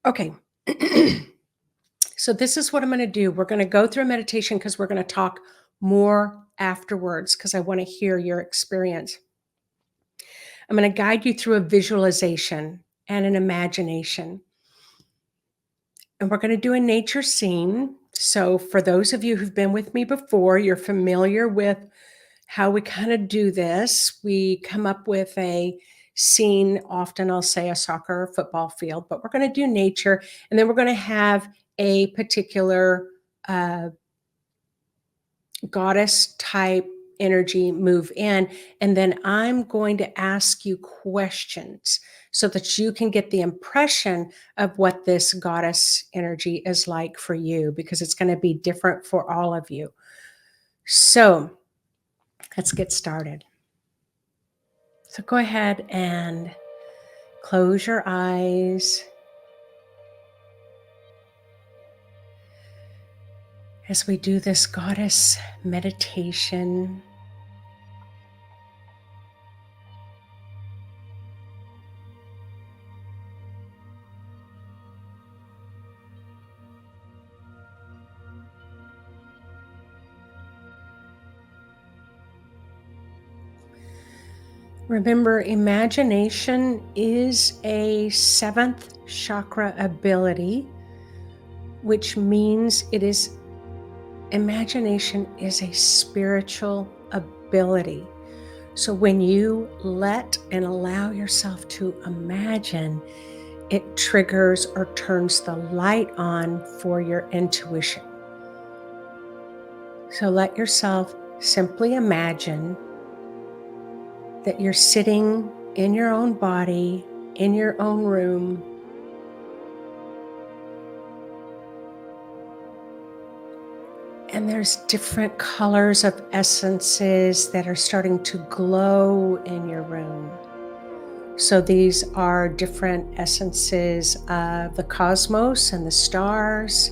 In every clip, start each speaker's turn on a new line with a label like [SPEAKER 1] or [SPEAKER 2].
[SPEAKER 1] Okay. So this is what I'm going to do. We're going to go through a meditation because we're going to talk more afterwards because I want to hear your experience. I'm going to guide you through a visualization and an imagination. And we're going to do a nature scene. So for those of you who've been with me before, you're familiar with how we kind of do this. We come up with a scene, often I'll say a soccer or football field, but we're going to do nature. And then we're going to have a particular goddess type energy move in. And then I'm going to ask you questions so that you can get the impression of what this goddess energy is like for you, because it's going to be different for all of you. So let's get started. So go ahead and close your eyes as we do this goddess meditation. Remember, imagination is a seventh chakra ability, which means imagination is a spiritual ability. So when you let and allow yourself to imagine, it triggers or turns the light on for your intuition. So let yourself simply imagine that you're sitting in your own body, in your own room, and there's different colors of essences that are starting to glow in your room. So these are different essences of the cosmos and the stars.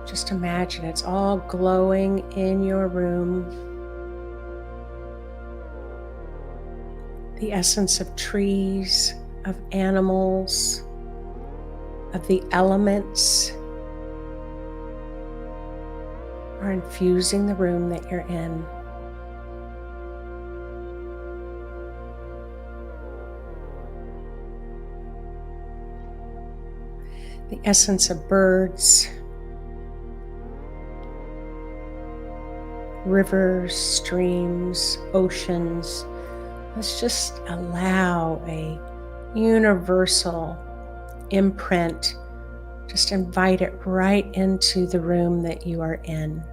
[SPEAKER 1] Just imagine it's all glowing in your room. The essence of trees, of animals, of the elements are infusing the room that you're in. The essence of birds, rivers, streams, oceans. Let's just allow a universal imprint. Just invite it right into the room that you are in.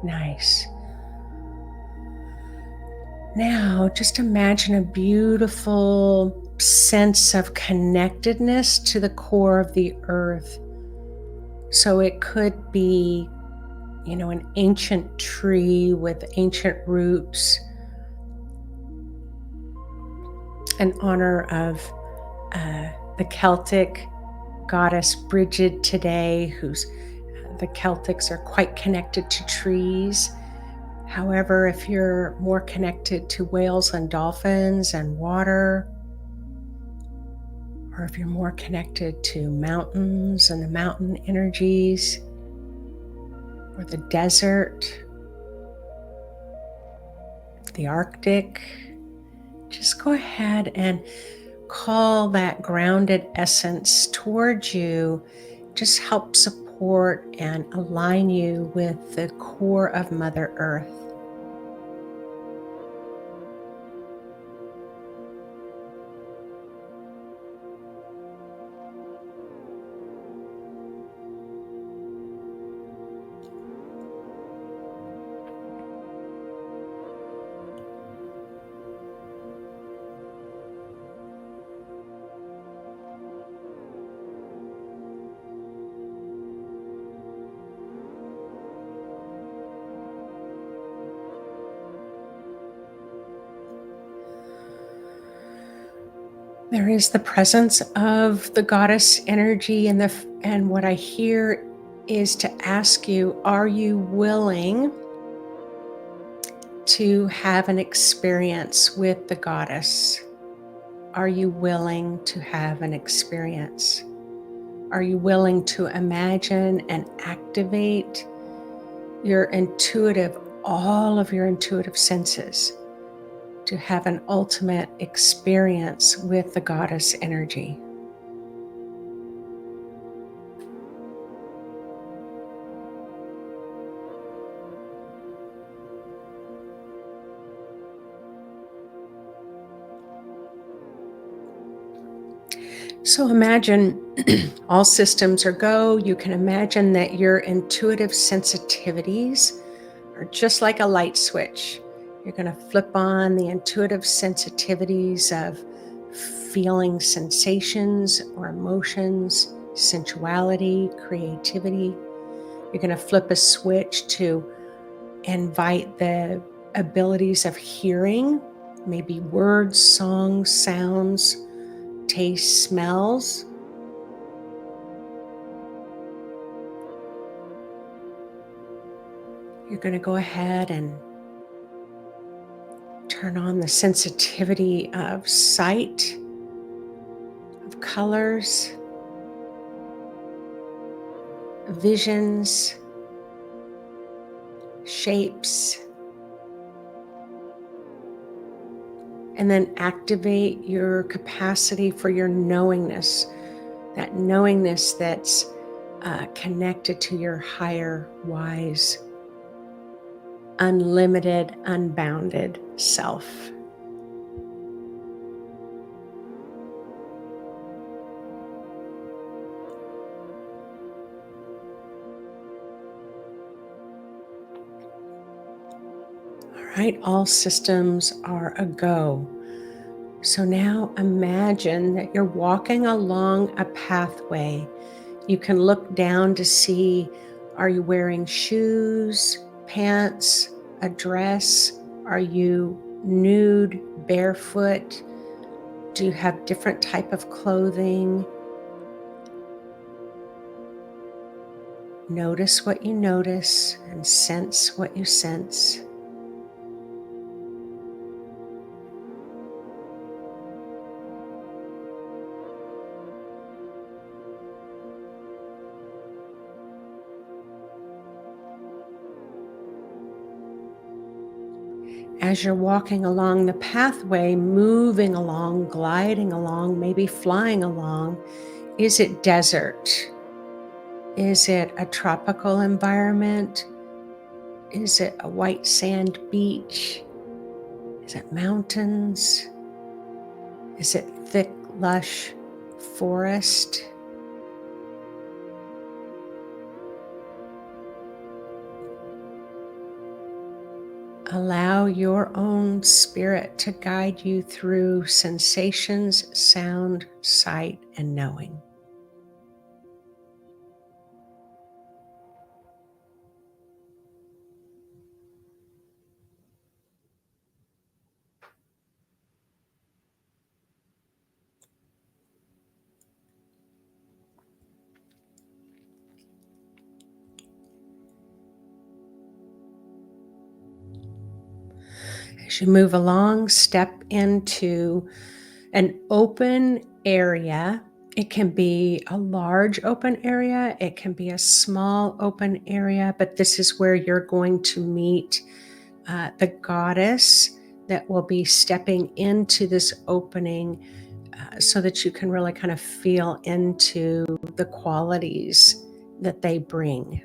[SPEAKER 1] Nice. Now, just imagine a beautiful sense of connectedness to the core of the earth. So it could be, an ancient tree with ancient roots, in honor of the Celtic goddess Bridget today, who's the Celtics are quite connected to trees. However, if you're more connected to whales and dolphins and water, or if you're more connected to mountains and the mountain energies, or the desert, the Arctic, just go ahead and call that grounded essence towards you. Just help support and align you with the core of Mother Earth. There is the presence of the goddess energy, and what I hear is to ask you, are you willing to have an experience with the goddess? Are you willing to have an experience? Are you willing to imagine and activate your intuitive, all of your intuitive senses to have an ultimate experience with the goddess energy? So imagine all systems are go. You can imagine that your intuitive sensitivities are just like a light switch. You're going to flip on the intuitive sensitivities of feeling sensations or emotions, sensuality, creativity. You're going to flip a switch to invite the abilities of hearing, maybe words, songs, sounds, taste, smells. You're going to go ahead and turn on the sensitivity of sight, of colors, visions, shapes, and then activate your capacity for your knowingness, that knowingness that's connected to your higher, wise, unlimited, unbounded self. All right, all systems are a go. So now imagine that you're walking along a pathway. You can look down to see, are you wearing shoes, pants, a dress? Are you nude, barefoot? Do you have different type of clothing? Notice what you notice and sense what you sense. As you're walking along the pathway, moving along, gliding along, maybe flying along, is it desert? Is it a tropical environment? Is it a white sand beach? Is it mountains? Is it thick, lush forest? Allow your own spirit to guide you through sensations, sound, sight, and knowing. As you move along, step into an open area. It can be a large open area, it can be a small open area, but this is where you're going to meet the goddess that will be stepping into this opening so that you can really kind of feel into the qualities that they bring.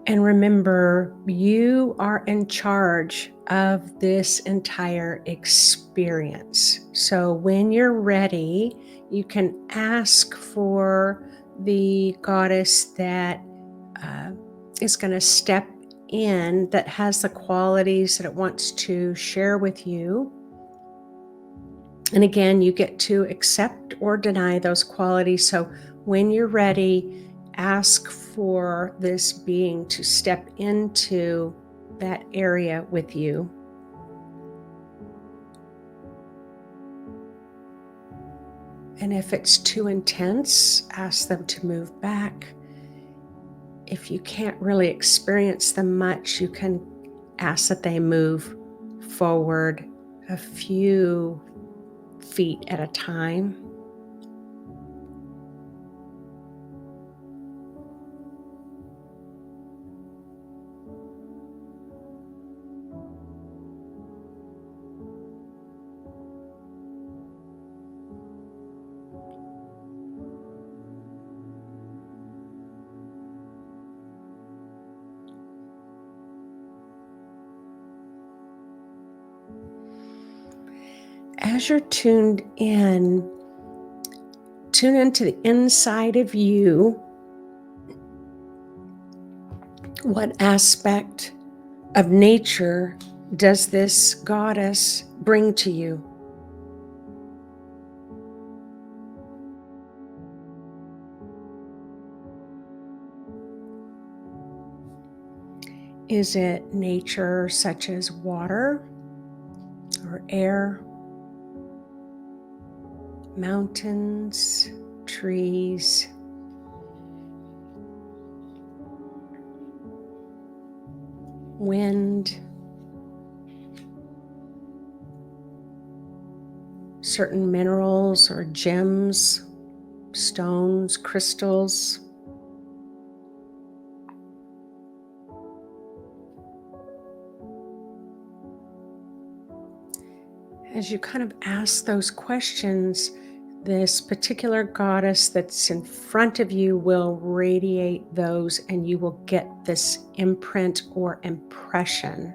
[SPEAKER 1] And remember, you are in charge of this entire experience. So when you're ready, you can ask for the goddess that uh, is going to step in that has the qualities that it wants to share with you. And again, you get to accept or deny those qualities. So when you're ready, ask for this being to step into that area with you. And if it's too intense, ask them to move back. If you can't really experience them much, you can ask that they move forward a few feet at a time. As you're tuned in, tune into the inside of you. What aspect of nature does this goddess bring to you? Is it nature such as water or air, mountains, trees, wind, certain minerals or gems, stones, crystals? As you kind of ask those questions, this particular goddess that's in front of you will radiate those, and you will get this imprint or impression.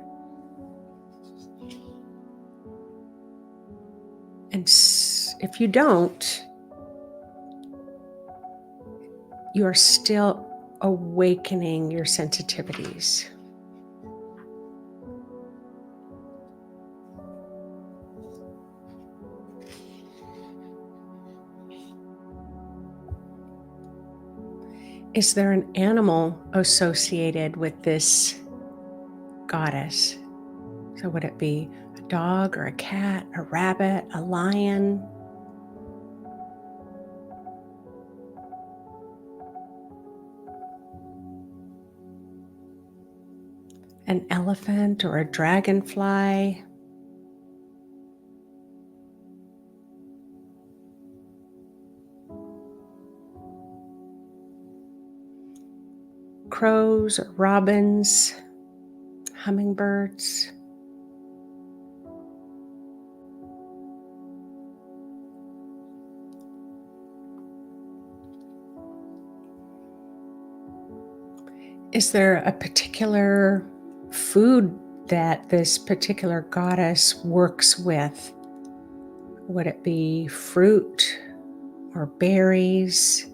[SPEAKER 1] And if you don't, you are still awakening your sensitivities. Is there an animal associated with this goddess? So would it be a dog or a cat, a rabbit, a lion? An elephant or a dragonfly? Crows or robins? Hummingbirds? Is there a particular food that this particular goddess works with? Would it be fruit or berries?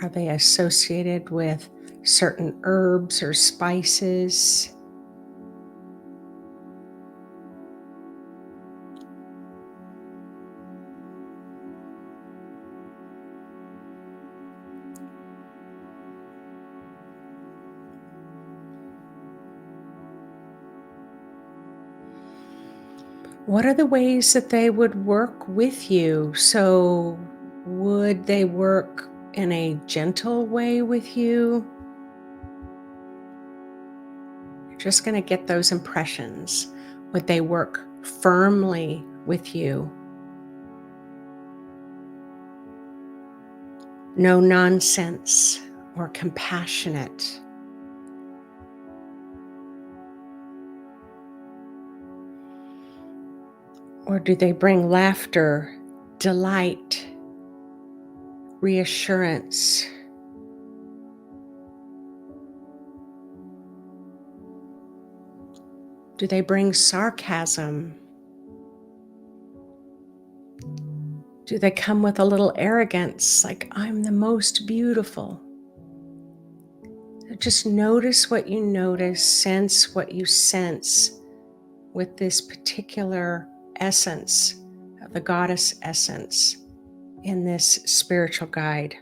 [SPEAKER 1] Are they associated with certain herbs or spices? What are the ways that they would work with you? So, would they work in a gentle way with you? You're just going to get those impressions. Would they work firmly with you? No nonsense or compassionate? Or do they bring laughter, delight, reassurance? Do they bring sarcasm? Do they come with a little arrogance, like, I'm the most beautiful? Just notice what you notice, sense what you sense with this particular essence, the goddess essence in this spiritual guide.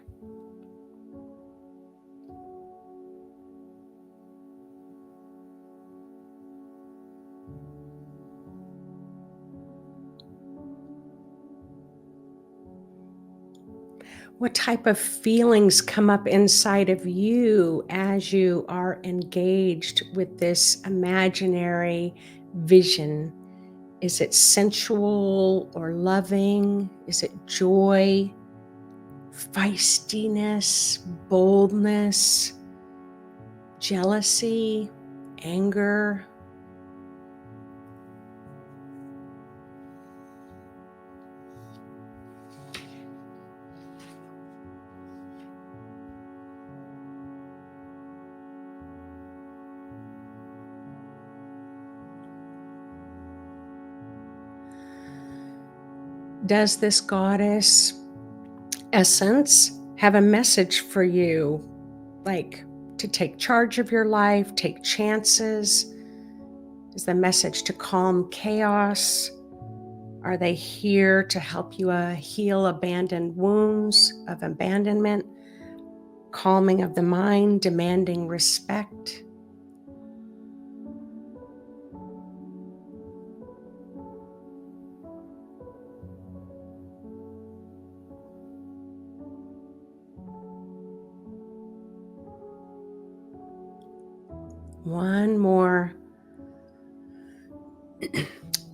[SPEAKER 1] What type of feelings come up inside of you as you are engaged with this imaginary vision? Is it sensual or loving? Is it joy, feistiness, boldness, jealousy, anger? Does this goddess essence have a message for you, like to take charge of your life, take chances? Is the message to calm chaos? Are they here to help you heal abandoned wounds of abandonment, calming of the mind, demanding respect? One more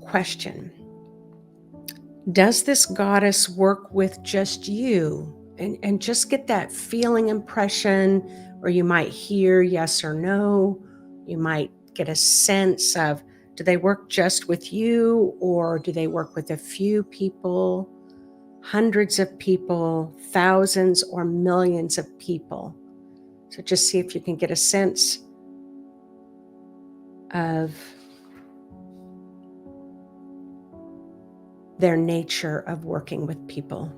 [SPEAKER 1] question. Does this goddess work with just you? And just get that feeling impression, or you might hear yes or no. You might get a sense of, do they work just with you, or do they work with a few people, hundreds of people, thousands or millions of people? So just see if you can get a sense of their nature of working with people.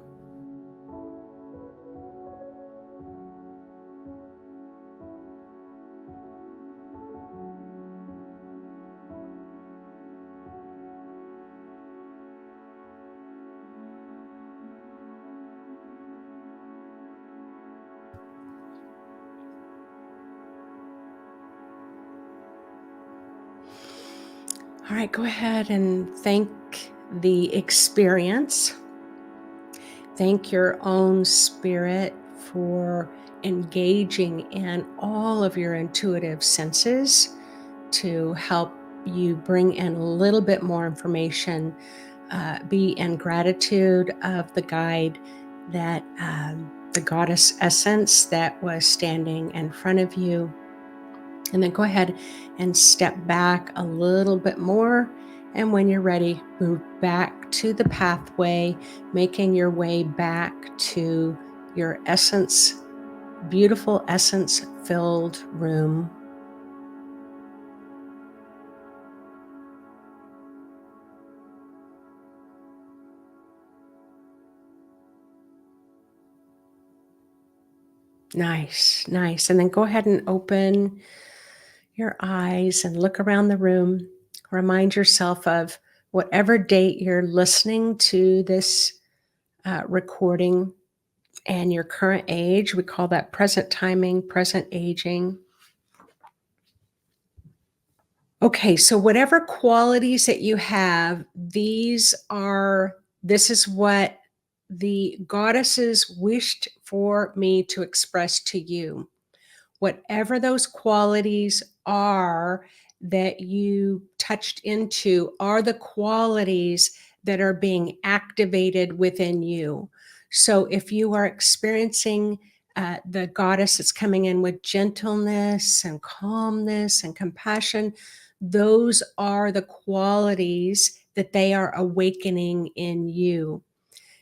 [SPEAKER 1] All right, go ahead and thank the experience. Thank your own spirit for engaging in all of your intuitive senses to help you bring in a little bit more information. Be in gratitude of the guide that the goddess essence that was standing in front of you. And then go ahead and step back a little bit more. And when you're ready, move back to the pathway, making your way back to your essence, beautiful essence filled room. Nice, nice. And then go ahead and open your eyes and look around the room. Remind yourself of whatever date you're listening to this recording and your current age. We call that present timing, present aging. Okay, so whatever qualities that you have, this is what the goddesses wished for me to express to you. Whatever those qualities are that you touched into are the qualities that are being activated within you. So if you are experiencing the goddess that's coming in with gentleness and calmness and compassion, those are the qualities that they are awakening in you.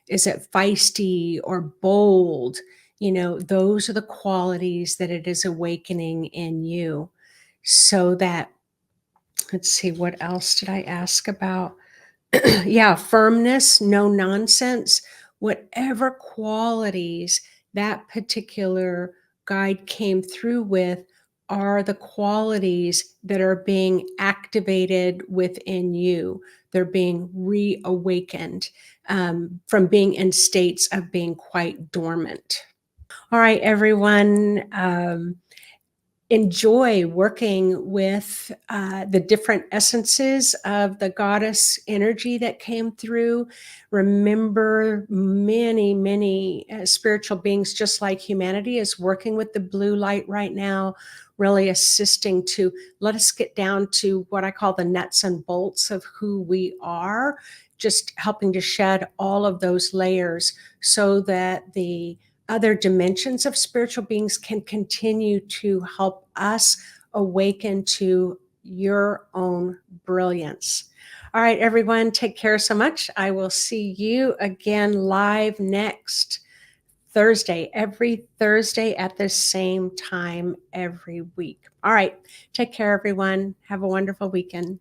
[SPEAKER 1] Is it feisty or bold? Those are the qualities that it is awakening in you. So that, let's see, what else did I ask about? Yeah, firmness, no nonsense, whatever qualities that particular guide came through with are the qualities that are being activated within you. They're being reawakened from being in states of being quite dormant. All right, everyone. Enjoy working with the different essences of the goddess energy that came through. Remember, many spiritual beings, just like humanity, is working with the blue light right now, really assisting to let us get down to what I call the nuts and bolts of who we are, just helping to shed all of those layers so that the other dimensions of spiritual beings can continue to help us awaken to your own brilliance. All right, everyone, take care so much. I will see you again live next Thursday, every Thursday at the same time every week. All right, take care, everyone. Have a wonderful weekend.